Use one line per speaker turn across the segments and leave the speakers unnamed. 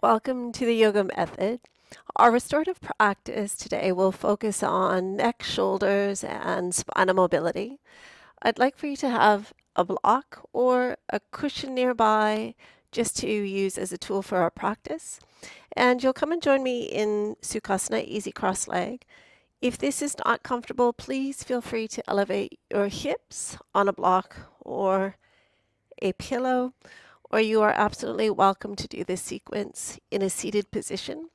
Welcome to the yoga method. Our restorative practice today will focus on neck, shoulders, and spinal mobility. I'd like for you to have a block or a cushion nearby just to use as a tool for our practice. And you'll come and join me in Sukhasana, easy cross leg. If this is not comfortable, please feel free to elevate your hips on a block or a pillow, or you are absolutely welcome to do this sequence in a seated position.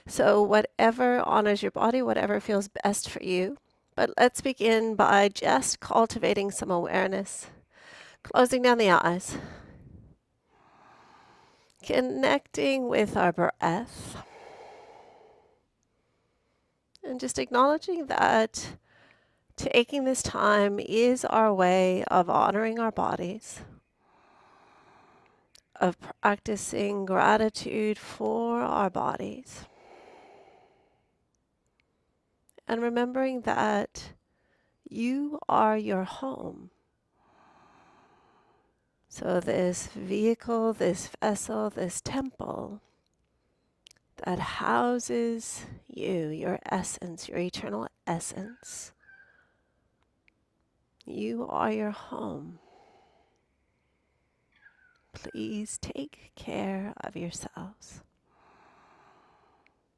So whatever honors your body, whatever feels best for you. But let's begin by just cultivating some awareness, closing down the eyes, connecting with our breath, and just acknowledging that taking this time is our way of honoring our bodies, of practicing gratitude for our bodies, and remembering that you are your home. So this vehicle, this vessel, this temple that houses you, your essence, your eternal essence. You are your home. Please take care of yourselves.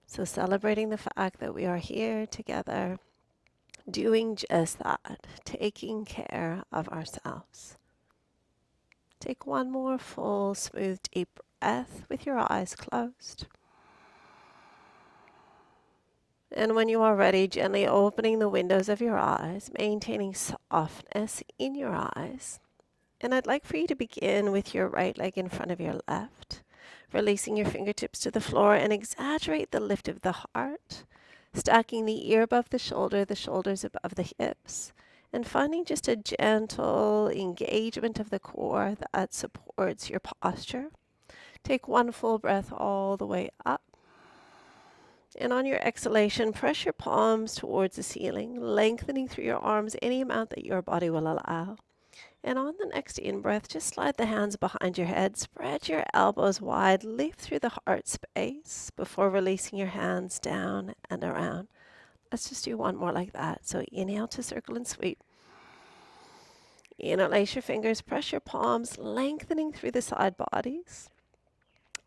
So celebrating the fact that we are here together, doing just that, taking care of ourselves. Take one more full, smooth, deep breath with your eyes closed. And when you are ready, gently opening the windows of your eyes, maintaining softness in your eyes. And I'd like for you to begin with your right leg in front of your left, releasing your fingertips to the floor and exaggerate the lift of the heart, stacking the ear above the shoulders above the hips, and finding just a gentle engagement of the core that supports your posture. Take one full breath all the way up. And on your exhalation, press your palms towards the ceiling, lengthening through your arms any amount that your body will allow. And on the next in-breath, just slide the hands behind your head, spread your elbows wide, lift through the heart space before releasing your hands down and around. Let's just do one more like that. So inhale to circle and sweep. Interlace your fingers, press your palms, lengthening through the side bodies.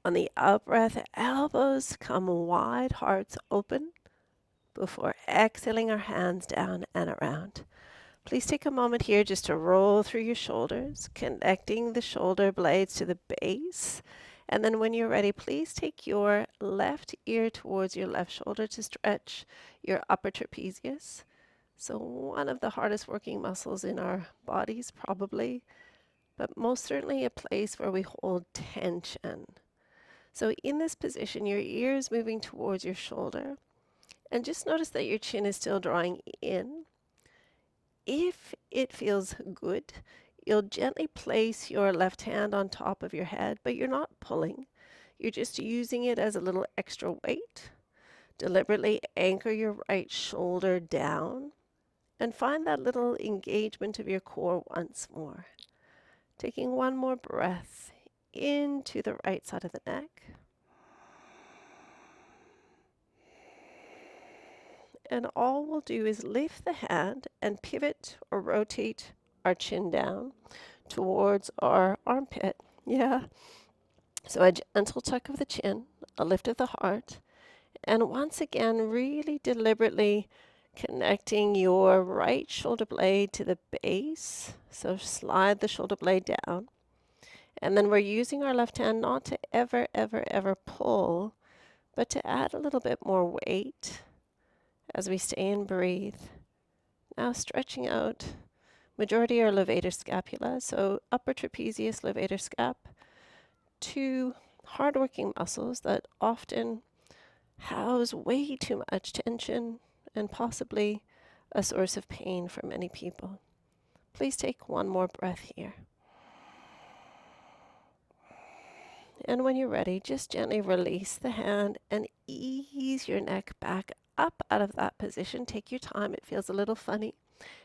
On the out-breath, elbows come wide, hearts open, before exhaling our hands down and around. Please take a moment here just to roll through your shoulders, connecting the shoulder blades to the base. And then when you're ready, please take your left ear towards your left shoulder to stretch your upper trapezius. So one of the hardest working muscles in our bodies, probably, but most certainly a place where we hold tension. So in this position, your ear is moving towards your shoulder. And just notice that your chin is still drawing in. If it feels good, you'll gently place your left hand on top of your head, but you're not pulling. You're just using it as a little extra weight. Deliberately anchor your right shoulder down and find that little engagement of your core once more. Taking one more breath into the right side of the neck. And all we'll do is lift the hand and pivot or rotate our chin down towards our armpit. Yeah. So a gentle tuck of the chin, a lift of the heart, and once again, really deliberately connecting your right shoulder blade to the base. So slide the shoulder blade down. And then we're using our left hand not to ever, ever, ever pull, but to add a little bit more weight as we stay and breathe. Now stretching out. Majority are levator scapula, so upper trapezius, levator scap. Two hardworking muscles that often house way too much tension and possibly a source of pain for many people. Please take one more breath here. And when you're ready, just gently release the hand and ease your neck back up out of that position. Take your time. It feels a little funny.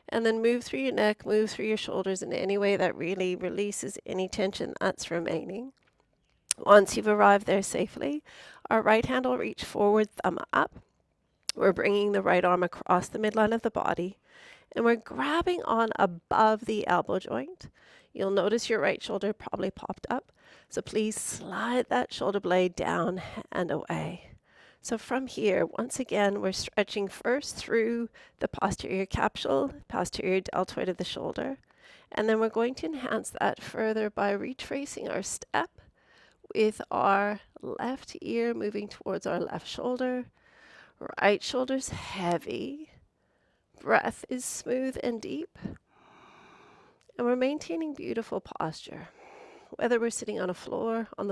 And then move through your neck, move through your shoulders in any way that really releases any tension that's remaining. Once you've arrived there safely, our right hand will reach forward, thumb up. We're bringing the right arm across the midline of the body, and we're grabbing on above the elbow joint. You'll notice your right shoulder probably popped up, so please slide that shoulder blade down and away. So from here, once again, we're stretching first through the posterior capsule, posterior deltoid of the shoulder, and then we're going to enhance that further by retracing our step with our left ear moving towards our left shoulder. Right shoulder's heavy. Breath is smooth and deep. And we're maintaining beautiful posture, whether we're sitting on the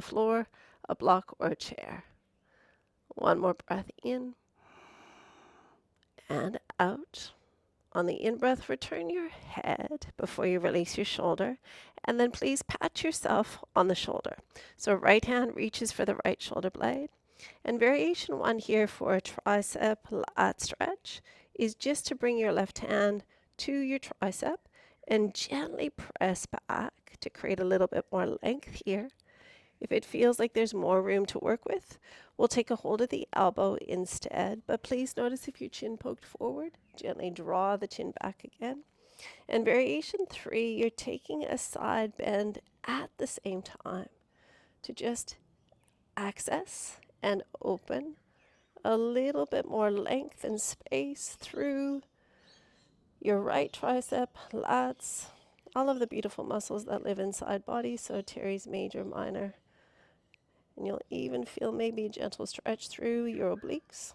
floor, a block, or a chair. One more breath in and out. On the in-breath, return your head before you release your shoulder, and then please pat yourself on the shoulder. So right hand reaches for the right shoulder blade. And variation one here for a tricep lat stretch is just to bring your left hand to your tricep and gently press back to create a little bit more length here. If it feels like there's more room to work with, we'll take a hold of the elbow instead. But please notice if your chin poked forward, gently draw the chin back again. And variation three, you're taking a side bend at the same time to just access and open a little bit more length and space through your right tricep, lats, all of the beautiful muscles that live inside body, so teres major, minor. And you'll even feel maybe a gentle stretch through your obliques,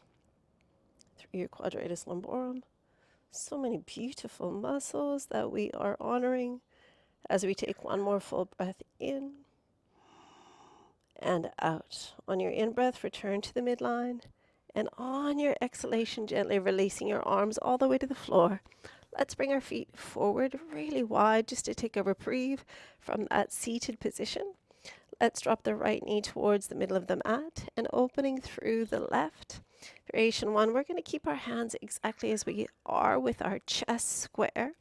through your quadratus lumborum. So many beautiful muscles that we are honoring as we take one more full breath in and out. On your in-breath, return to the midline. And on your exhalation, gently releasing your arms all the way to the floor. Let's bring our feet forward really wide just to take a reprieve from that seated position. Let's drop the right knee towards the middle of the mat and opening through the left. Variation one, we're going to keep our hands exactly as we are with our chest square.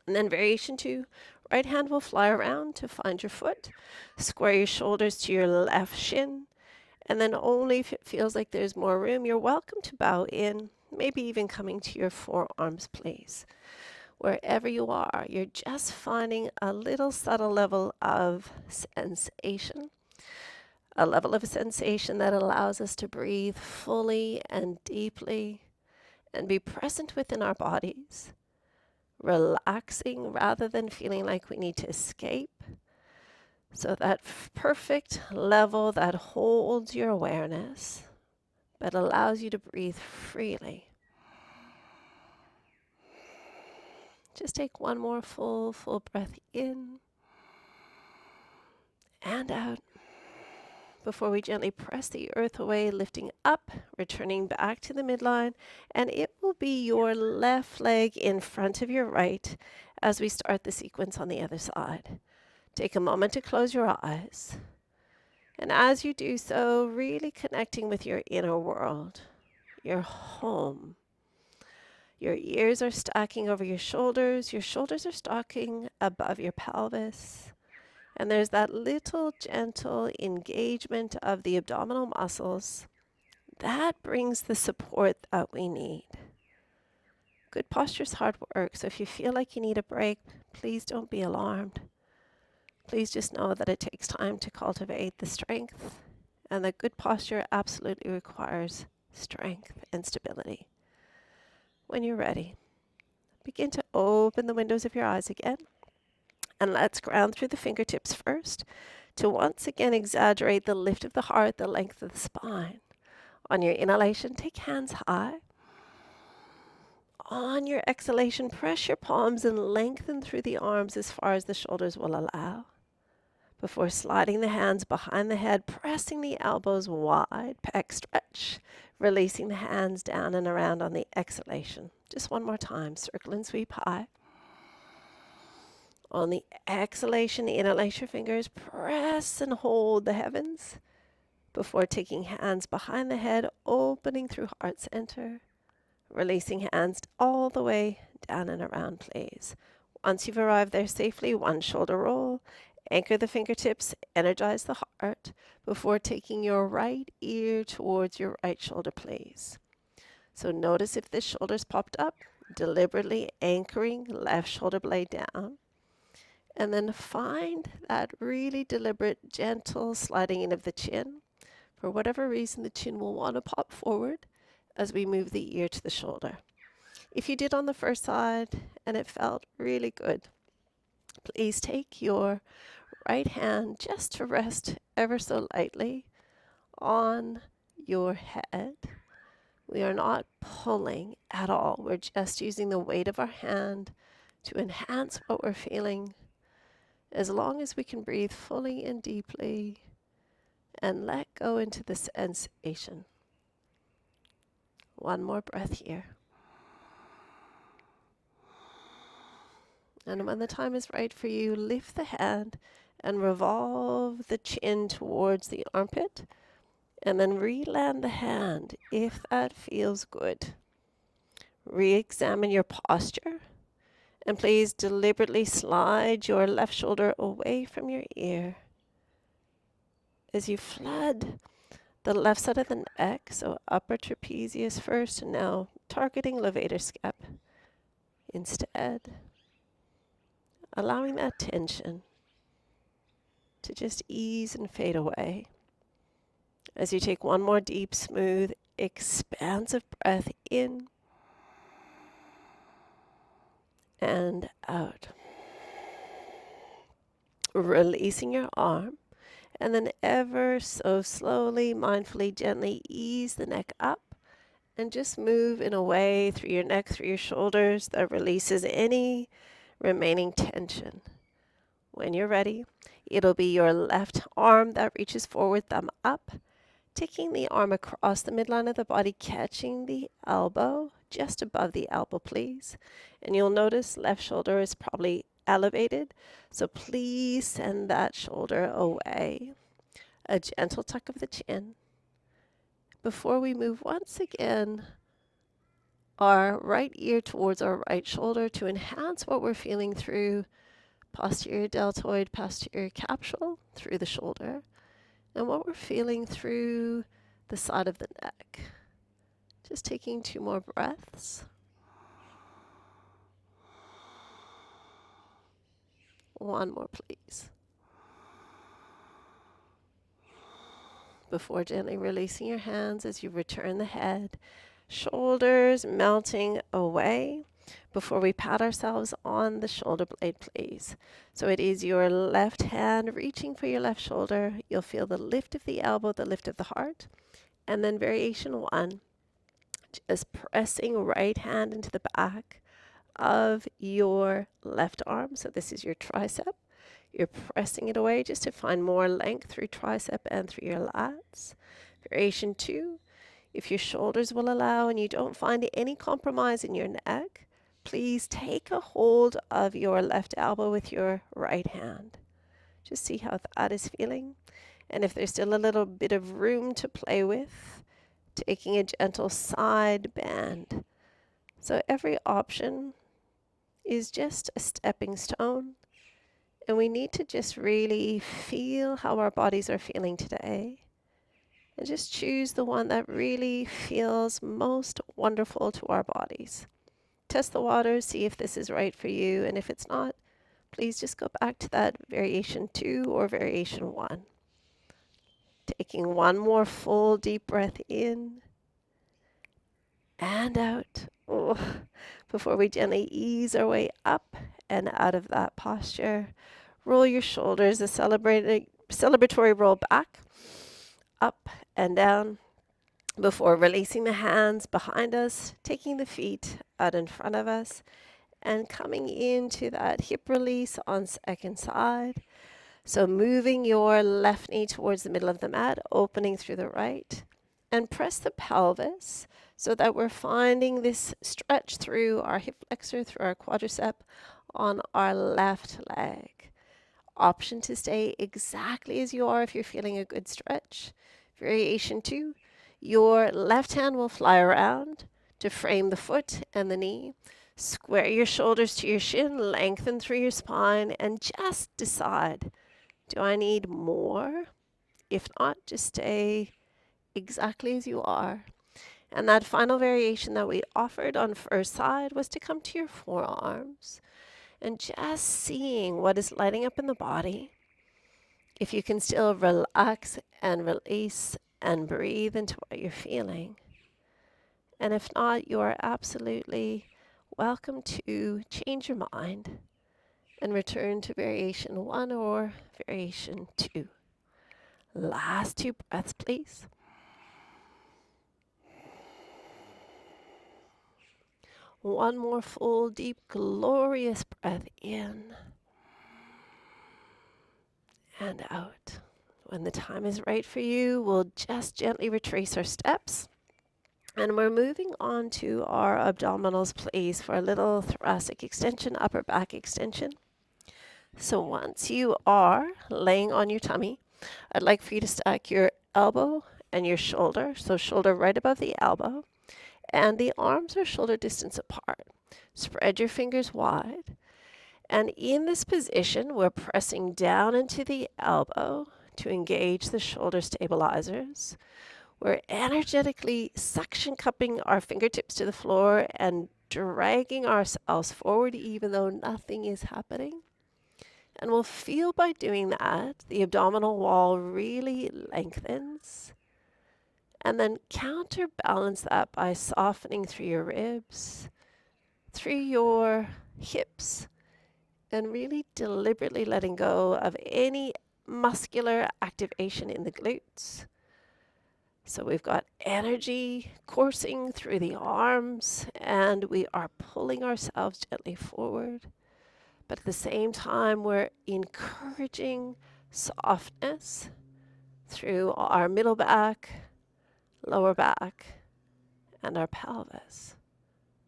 And then variation two, right hand will fly around to find your foot. Square your shoulders to your left shin. And then only if it feels like there's more room, you're welcome to bow in, maybe even coming to your forearms, please. Wherever you are, you're just finding a little subtle level of sensation, a level of sensation that allows us to breathe fully and deeply and be present within our bodies, relaxing rather than feeling like we need to escape. So that perfect level that holds your awareness, but allows you to breathe freely. Just take one more full breath in and out before we gently press the earth away, lifting up, returning back to the midline, and it will be your left leg in front of your right as we start the sequence on the other side. Take a moment to close your eyes. And as you do so, really connecting with your inner world, your home. Your ears are stacking over your shoulders are stacking above your pelvis. And there's that little gentle engagement of the abdominal muscles. That brings the support that we need. Good posture is hard work, so if you feel like you need a break, please don't be alarmed. Please just know that it takes time to cultivate the strength, and that good posture absolutely requires strength and stability. When you're ready, begin to open the windows of your eyes again, and let's ground through the fingertips first to once again exaggerate the lift of the heart, the length of the spine. On your inhalation, take hands high. On your exhalation, press your palms and lengthen through the arms as far as the shoulders will allow. Before sliding the hands behind the head, pressing the elbows wide, pec stretch, releasing the hands down and around on the exhalation. Just one more time, circle and sweep high. On the exhalation, interlace your fingers, press and hold the heavens before taking hands behind the head, opening through heart center, releasing hands all the way down and around, please. Once you've arrived there safely, one shoulder roll, Anchor the fingertips, energize the heart before taking your right ear towards your right shoulder, please. So notice if this shoulder's popped up, deliberately anchoring left shoulder blade down. And then find that really deliberate, gentle sliding in of the chin. For whatever reason, the chin will want to pop forward as we move the ear to the shoulder. If you did on the first side and it felt really good, please take your right hand just to rest ever so lightly on your head. We are not pulling at all. We're just using the weight of our hand to enhance what we're feeling, as long as we can breathe fully and deeply and let go into the sensation. One more breath here. And when the time is right for you, lift the hand and revolve the chin towards the armpit, and then re-land the hand if that feels good. Re-examine your posture, and please deliberately slide your left shoulder away from your ear as you flood the left side of the neck, so upper trapezius first, and now targeting levator scap instead, allowing that tension to just ease and fade away. As you take one more deep, smooth, expansive breath in and out. Releasing your arm, and then ever so slowly, mindfully, gently ease the neck up and just move in a way through your neck, through your shoulders that releases any remaining tension. When you're ready, it'll be your left arm that reaches forward, thumb up, taking the arm across the midline of the body, catching the elbow just above the elbow, please. And you'll notice left shoulder is probably elevated, so please send that shoulder away. A gentle tuck of the chin. Before we move once again, our right ear towards our right shoulder to enhance what we're feeling through posterior deltoid, posterior capsule, through the shoulder, and what we're feeling through the side of the neck. Just taking 2 more breaths. One more, please. Before gently releasing your hands as you return the head, shoulders melting away. Before we pat ourselves on the shoulder blade, please. So it is your left hand reaching for your left shoulder. You'll feel the lift of the elbow, the lift of the heart. And then variation 1, just pressing right hand into the back of your left arm. So this is your tricep. You're pressing it away just to find more length through tricep and through your lats. Variation 2, if your shoulders will allow and you don't find any compromise in your neck, please take a hold of your left elbow with your right hand. Just see how that is feeling. And if there's still a little bit of room to play with, taking a gentle side bend. So every option is just a stepping stone. And we need to just really feel how our bodies are feeling today. And just choose the one that really feels most wonderful to our bodies. Test the waters, see if this is right for you. And if it's not, please just go back to that variation 2 or variation 1. Taking one more full deep breath in and out. Oh, before we gently ease our way up and out of that posture. Roll your shoulders, a celebratory roll back, up and down, before releasing the hands behind us, taking the feet out in front of us, and coming into that hip release on second side. So moving your left knee towards the middle of the mat, opening through the right, and press the pelvis so that we're finding this stretch through our hip flexor, through our quadricep on our left leg. Option to stay exactly as you are if you're feeling a good stretch. Variation 2, your left hand will fly around to frame the foot and the knee. Square your shoulders to your shin, lengthen through your spine, and just decide Do I need more? If not, just stay exactly as you are. And that final variation that we offered on first side was to come to your forearms and just seeing what is lighting up in the body. If you can still relax and release and breathe into what you're feeling. And if not, you are absolutely welcome to change your mind and return to variation 1 or variation 2. Last 2 breaths, please. One more full, deep, glorious breath in and out. When the time is right for you, we'll just gently retrace our steps. And we're moving on to our abdominals, please, for a little thoracic extension, upper back extension. So once you are laying on your tummy, I'd like for you to stack your elbow and your shoulder. So shoulder right above the elbow, and the arms are shoulder distance apart. Spread your fingers wide. And in this position, we're pressing down into the elbow to engage the shoulder stabilizers. We're energetically suction cupping our fingertips to the floor and dragging ourselves forward even though nothing is happening. And we'll feel by doing that, the abdominal wall really lengthens. And then counterbalance that by softening through your ribs, through your hips, and really deliberately letting go of any muscular activation in the glutes. So we've got energy coursing through the arms, and we are pulling ourselves gently forward. But at the same time, we're encouraging softness through our middle back, lower back, and our pelvis.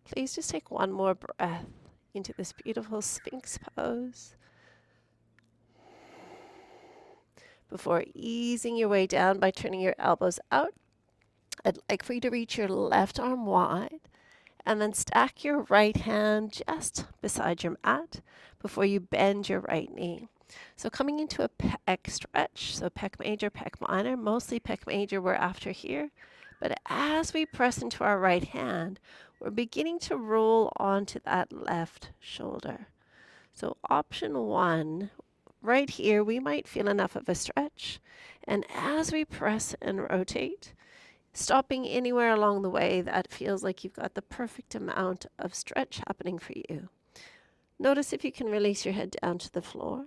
Please just take one more breath into this beautiful Sphinx pose before easing your way down by turning your elbows out. I'd like for you to reach your left arm wide and then stack your right hand just beside your mat before you bend your right knee. So coming into a pec stretch, so pec major, pec minor, mostly pec major we're after here. But as we press into our right hand, we're beginning to roll onto that left shoulder. So option 1, right here, we might feel enough of a stretch. And as we press and rotate, stopping anywhere along the way that feels like you've got the perfect amount of stretch happening for you. Notice if you can release your head down to the floor.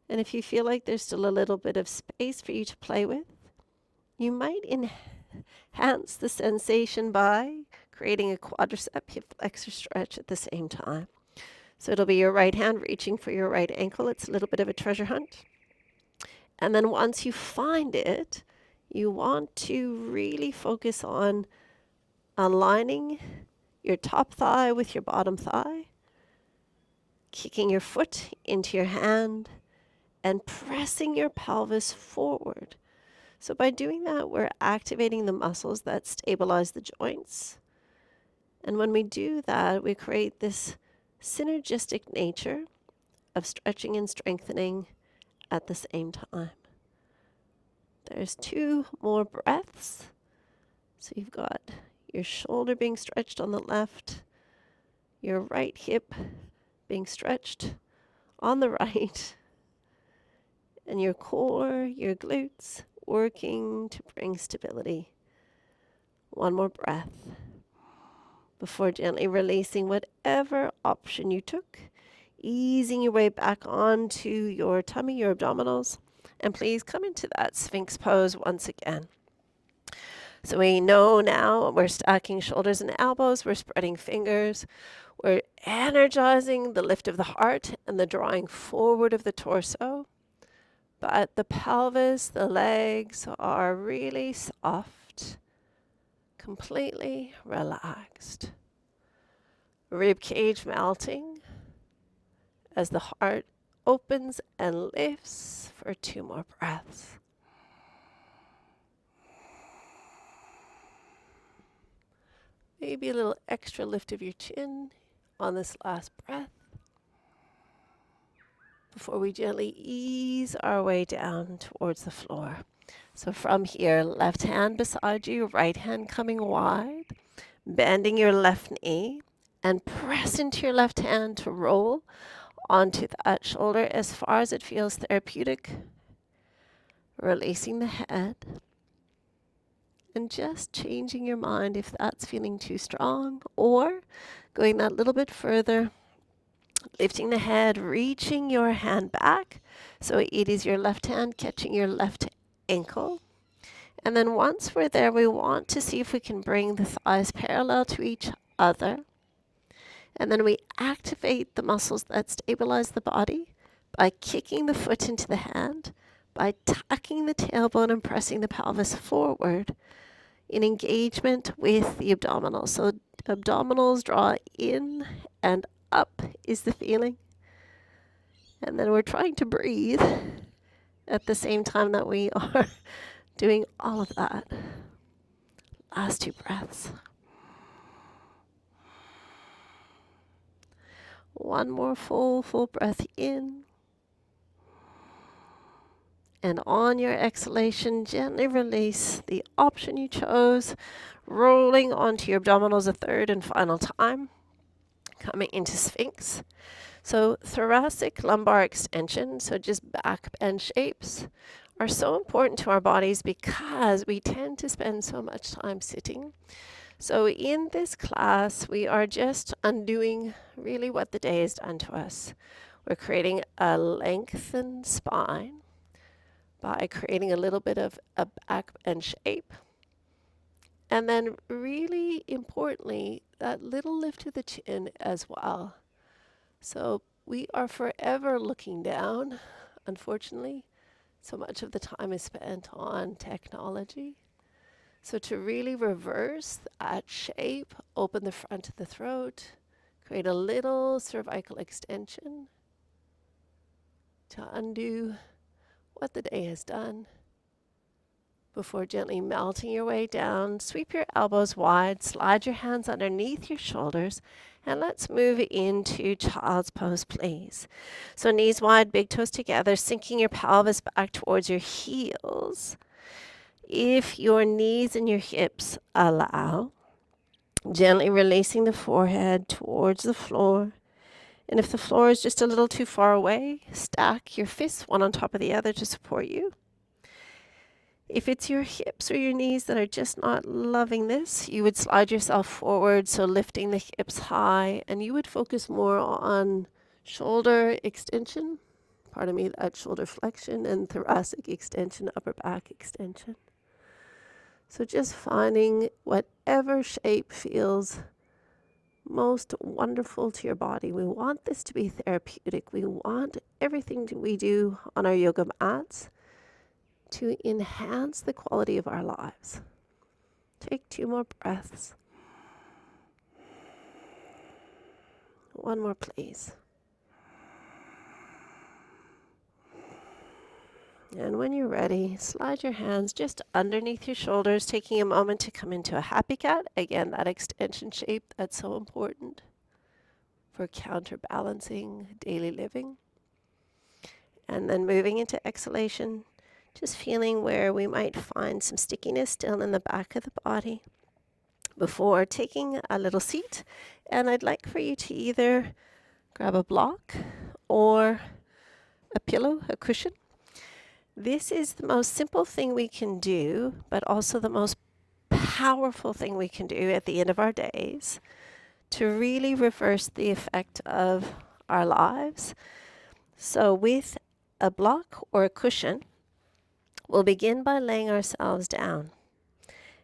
And if you feel like there's still a little bit of space for you to play with, you might enhance the sensation by creating a quadricep hip flexor stretch at the same time. So it'll be your right hand reaching for your right ankle. It's a little bit of a treasure hunt. And then once you find it, you want to really focus on aligning your top thigh with your bottom thigh, kicking your foot into your hand, and pressing your pelvis forward. So by doing that, we're activating the muscles that stabilize the joints. And when we do that, we create this synergistic nature of stretching and strengthening at the same time. There's 2 more breaths. So you've got your shoulder being stretched on the left, your right hip being stretched on the right, and your core, your glutes, working to bring stability. One more breath before gently releasing whatever option you took, easing your way back onto your tummy, your abdominals, and please come into that Sphinx pose once again. So we know now we're stacking shoulders and elbows, we're spreading fingers, we're energizing the lift of the heart and the drawing forward of the torso. But the pelvis, the legs are really soft, completely relaxed. Rib cage melting as the heart opens and lifts for 2 more breaths. Maybe a little extra lift of your chin on this last breath. before we gently ease our way down towards the floor. So from here, left hand beside you, right hand coming wide, bending your left knee, and press into your left hand to roll onto that shoulder as far as it feels therapeutic, releasing the head, and just changing your mind if that's feeling too strong, or going that little bit further, lifting the head, reaching your hand back. So it is your left hand catching your left ankle. And then once we're there, we want to see if we can bring the thighs parallel to each other. And then we activate the muscles that stabilize the body by kicking the foot into the hand, by tucking the tailbone and pressing the pelvis forward in engagement with the abdominals. So abdominals draw in and up is the feeling. And then we're trying to breathe at the same time that we are doing all of that. Last 2 breaths. One more full breath in. And on your exhalation, gently release the option you chose, rolling onto your abdominals a third and final time, coming into Sphinx. So thoracic lumbar extension, so just back bend shapes, are so important to our bodies because we tend to spend so much time sitting. So in this class, we are just undoing really what the day has done to us. We're creating a lengthened spine by creating a little bit of a back bend shape. And then really importantly, that little lift to the chin as well. So we are forever looking down, unfortunately. So much of the time is spent on technology. So to really reverse that shape, open the front of the throat, create a little cervical extension to undo what the day has done. Before gently melting your way down, sweep your elbows wide, slide your hands underneath your shoulders, and let's move into child's pose, please. So knees wide, big toes together, sinking your pelvis back towards your heels. If your knees and your hips allow, gently releasing the forehead towards the floor. And if the floor is just a little too far away, stack your fists one on top of the other to support you. If it's your hips or your knees that are just not loving this, you would slide yourself forward, so lifting the hips high, and you would focus more on shoulder extension, pardon me, that shoulder flexion, and thoracic extension, upper back extension. So just finding whatever shape feels most wonderful to your body. We want this to be therapeutic. We want everything we do on our yoga mats to enhance the quality of our lives. Take 2 more breaths. One more, please. And when you're ready, slide your hands just underneath your shoulders, taking a moment to come into a happy cat. Again, that extension shape that's so important for counterbalancing daily living. And then moving into exhalation, just feeling where we might find some stickiness still in the back of the body before taking a little seat. And I'd like for you to either grab a block or a pillow, a cushion. This is the most simple thing we can do, but also the most powerful thing we can do at the end of our days to really reverse the effect of our lives. So with a block or a cushion, we'll begin by laying ourselves down.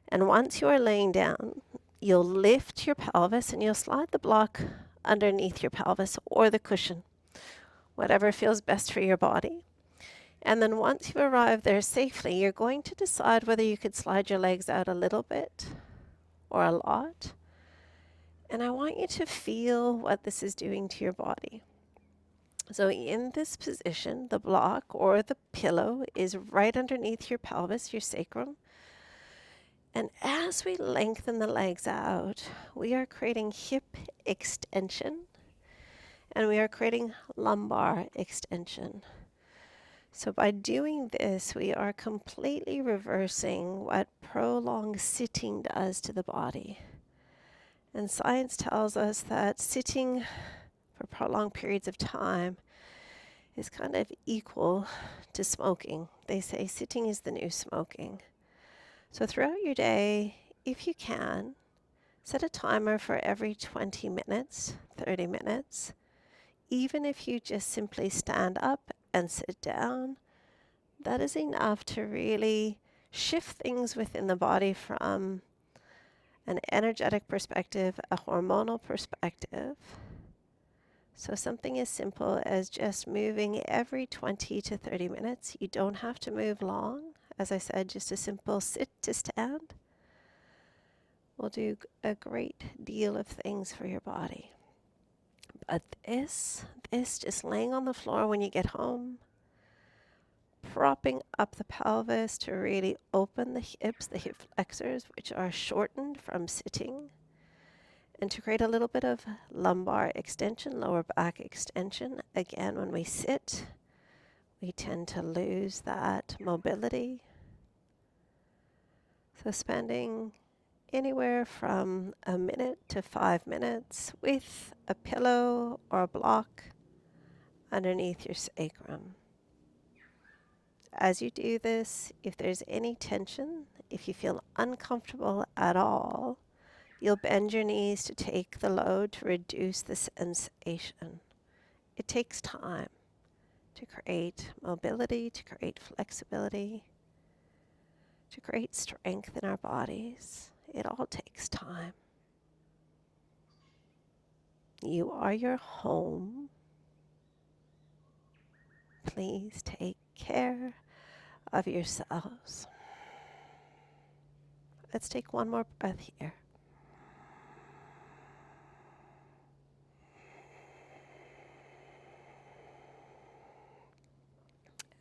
And once you are laying down, you'll lift your pelvis and you'll slide the block underneath your pelvis or the cushion, whatever feels best for your body. And then once you arrive there safely, you're going to decide whether you could slide your legs out a little bit or a lot. And I want you to feel what this is doing to your body. So in this position, the block or the pillow is right underneath your pelvis, your sacrum. And as we lengthen the legs out, we are creating hip extension. and we are creating lumbar extension. So by doing this, we are completely reversing what prolonged sitting does to the body. And science tells us that sitting for prolonged periods of time is kind of equal to smoking. They say sitting is the new smoking. So throughout your day, if you can, set a timer for every 20 minutes, 30 minutes. Even if you just simply stand up and sit down, that is enough to really shift things within the body from an energetic perspective, a hormonal perspective. So something as simple as just moving every 20 to 30 minutes. You don't have to move long. As I said, just a simple sit to stand will do a great deal of things for your body. But this just laying on the floor when you get home, propping up the pelvis to really open the hips, the hip flexors, which are shortened from sitting, and to create a little bit of lumbar extension, lower back extension. Again, when we sit, we tend to lose that mobility. So spending anywhere from a minute to 5 minutes with a pillow or a block underneath your sacrum. As you do this, if there's any tension, if you feel uncomfortable at all, you'll bend your knees to take the load to reduce the sensation. It takes time to create mobility, to create flexibility, to create strength in our bodies. It all takes time. You are your home. Please take care of yourselves. Let's take one more breath here.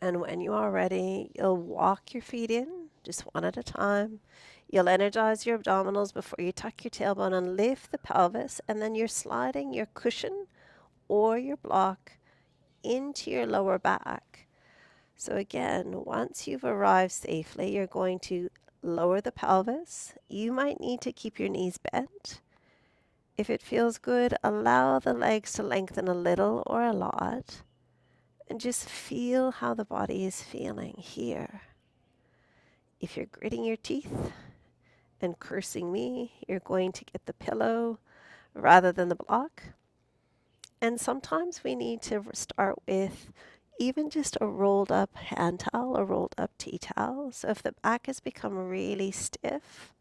And when you are ready, you'll walk your feet in, just one at a time. You'll energize your abdominals before you tuck your tailbone and lift the pelvis. And then you're sliding your cushion or your block into your lower back. So again, once you've arrived safely, you're going to lower the pelvis. You might need to keep your knees bent. If it feels good, allow the legs to lengthen a little or a lot. And just feel how the body is feeling here. If you're gritting your teeth and cursing me, you're going to get the pillow rather than the block. And sometimes we need to start with even just a rolled up hand towel or rolled up tea towel. So if the back has become really stiff,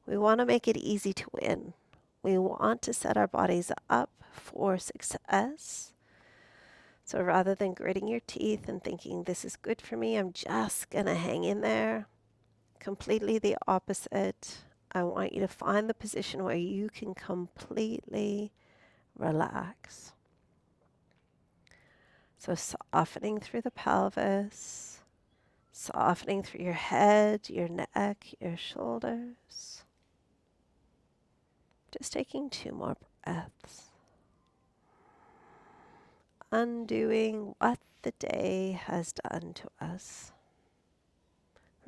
we want to make it easy to win. We want to set our bodies up for success. So rather than gritting your teeth and thinking, this is good for me, I'm just going to hang in there, completely the opposite. I want you to find the position where you can completely relax. So softening through the pelvis, softening through your head, your neck, your shoulders. Just taking 2 more breaths. Undoing what the day has done to us.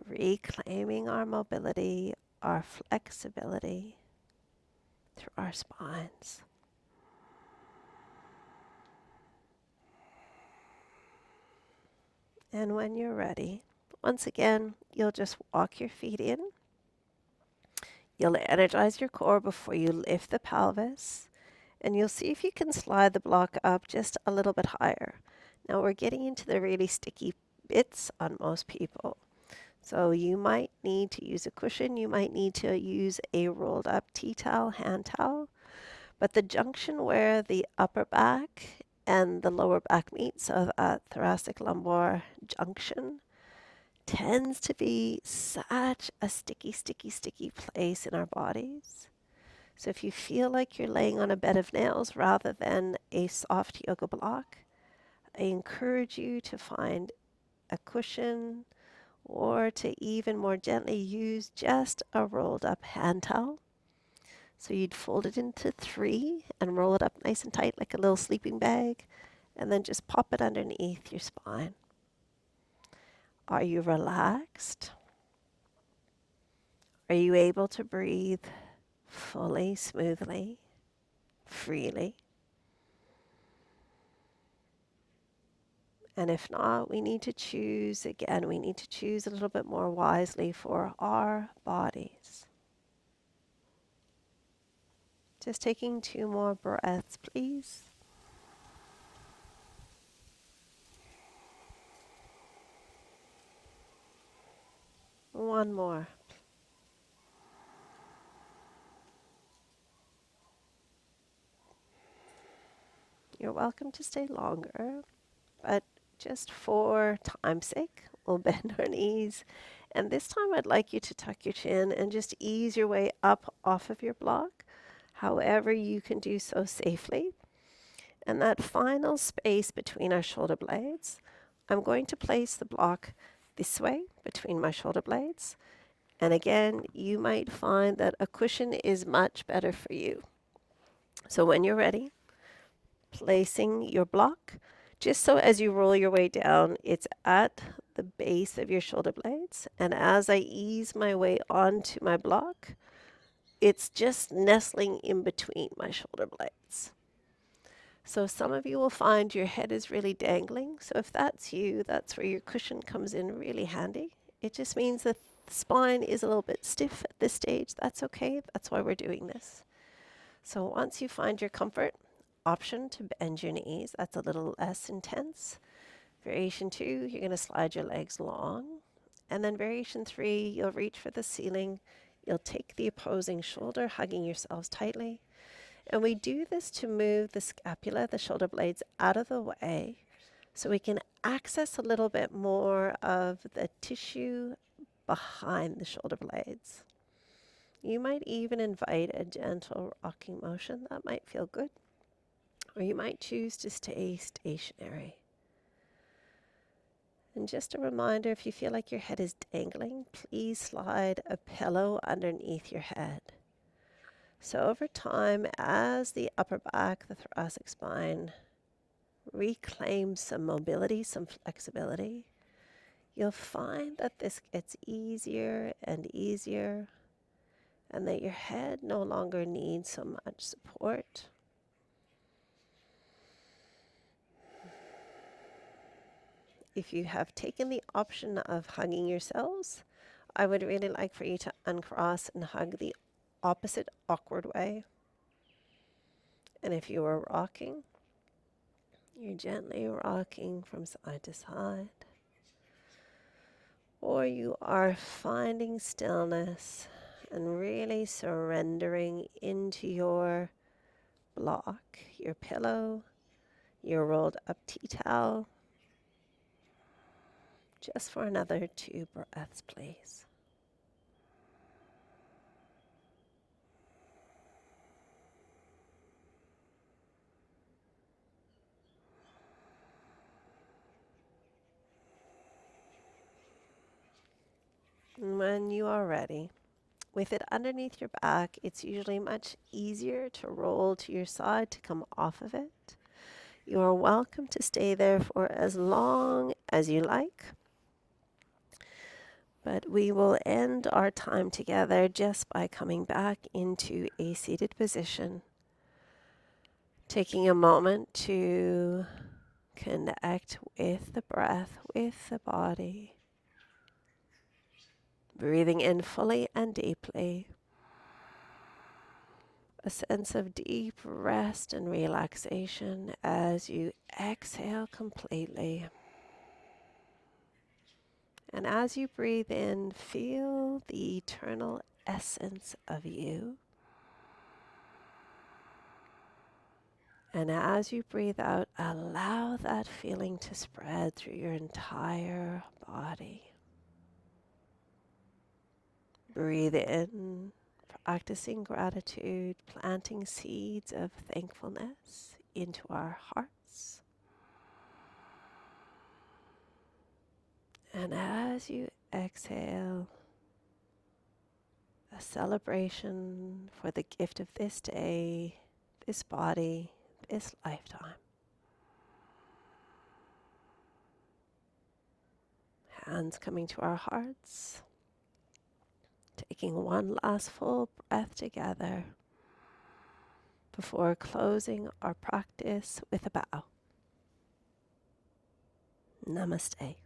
Reclaiming our mobility, our flexibility through our spines. And when you're ready, once again, you'll just walk your feet in. You'll energize your core before you lift the pelvis. And you'll see if you can slide the block up just a little bit higher. Now we're getting into the really sticky bits on most people. So you might need to use a cushion. You might need to use a rolled up tea towel, hand towel. But the junction where the upper back and the lower back meet, so that thoracic lumbar junction, tends to be such a sticky, sticky, sticky place in our bodies. So if you feel like you're laying on a bed of nails rather than a soft yoga block, I encourage you to find a cushion or to even more gently use just a rolled up hand towel. So you'd fold it into three and roll it up nice and tight like a little sleeping bag, and then just pop it underneath your spine. Are you relaxed? Are you able to breathe fully, smoothly, freely? And if not, we need to choose again, we need to choose a little bit more wisely for our bodies. Just taking 2 more breaths, please. One more. You're welcome to stay longer, but just for time's sake, we'll bend our knees. And this time I'd like you to tuck your chin and just ease your way up off of your block, however you can do so safely. And that final space between our shoulder blades, I'm going to place the block this way between my shoulder blades. And again, you might find that a cushion is much better for you. So when you're ready, placing your block, just so as you roll your way down, it's at the base of your shoulder blades. And as I ease my way onto my block, it's just nestling in between my shoulder blades. So some of you will find your head is really dangling. So if that's you, that's where your cushion comes in really handy. It just means that the spine is a little bit stiff at this stage. That's okay. That's why we're doing this. So once you find your comfort, option to bend your knees. That's a little less intense. Variation 2, you're going to slide your legs long. And then variation 3, you'll reach for the ceiling. You'll take the opposing shoulder, hugging yourselves tightly. And we do this to move the scapula, the shoulder blades, out of the way so we can access a little bit more of the tissue behind the shoulder blades. You might even invite a gentle rocking motion. That might feel good. Or you might choose to stay stationary. And just a reminder, if you feel like your head is dangling, please slide a pillow underneath your head. So over time, as the upper back, the thoracic spine reclaims some mobility, some flexibility, you'll find that this gets easier and easier, and that your head no longer needs so much support. If you have taken the option of hugging yourselves, I would really like for you to uncross and hug the opposite awkward way. And if you are rocking, you're gently rocking from side to side. Or you are finding stillness and really surrendering into your block, your pillow, your rolled up tea towel. Just for another 2 breaths, please. And when you are ready, with it underneath your back, it's usually much easier to roll to your side to come off of it. You are welcome to stay there for as long as you like. But we will end our time together just by coming back into a seated position, taking a moment to connect with the breath, with the body, breathing in fully and deeply. A sense of deep rest and relaxation as you exhale completely. And as you breathe in, feel the eternal essence of you. And as you breathe out, allow that feeling to spread through your entire body. Breathe in, practicing gratitude, planting seeds of thankfulness into our hearts. And as you exhale, a celebration for the gift of this day, this body, this lifetime. Hands coming to our hearts, taking one last full breath together before closing our practice with a bow. Namaste.